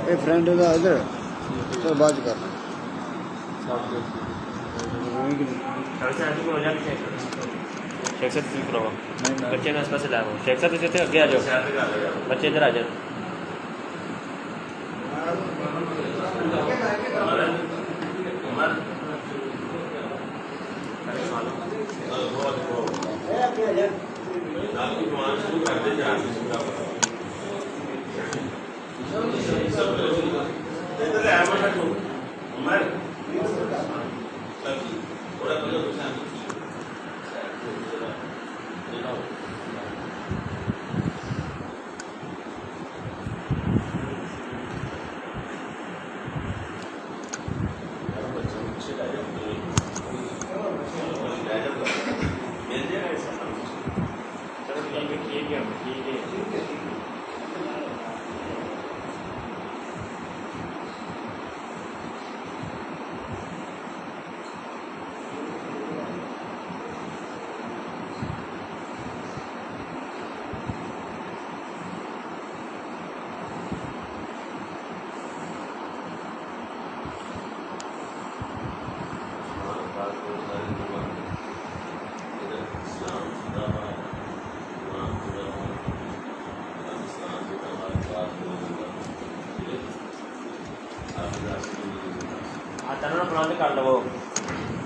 ये फ्रेंड का इधर चल बात कर शेख साहब ठीक रहो बच्चे ने आसपास ला शेख साहब इसे आगे आ जाओ बच्चे इधर आ जाओ हाथाना प्लान कर लो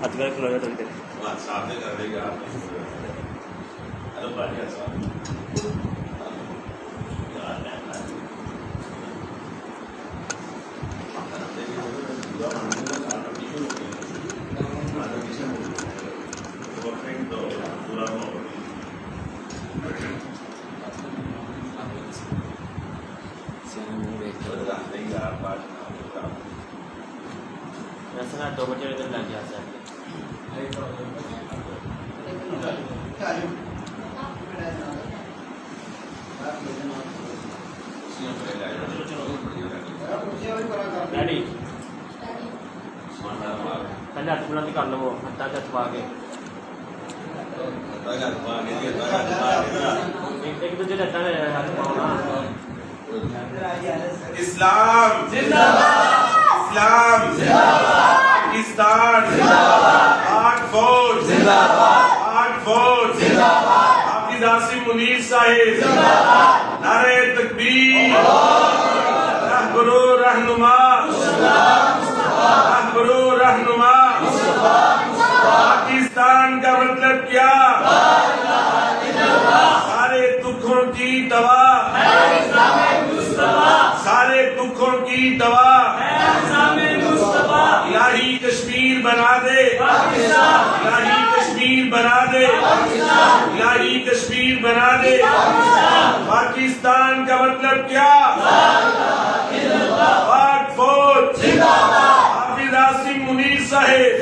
हाथ कर खिलो जाए थोड़ी देर सामने कर देगा हेलो बढ़िया साहब वैसे ना 2 बजे इधर लग गया सर डैडी पहले हाथ बुलंद कर लो हत्ता के छुपा के एक दूसरे हत्ता में हाथ पाओ इस्लाम जिंदाबाद इस्लाम जिंदाबाद पाकिस्तान जिंदाबाद आर्ट फोर्स जिंदाबाद आर्ट फोर्स जिंदाबाद हाफिज आसिम मुनीर साहिब जिंदाबाद नारे तकबीर रहबरो रहनुमा रहबरो रहनुमा पाकिस्तान का मतलब क्या सारे दुखों की दवा सारे दुखों की दवा इलाही कश्मीर बना दे इलाही कश्मीर बना दे इलाही कश्मीर बना दे पाकिस्तान का मतलब क्या पाक फौज हाफिज आसिम मुनीर साहिब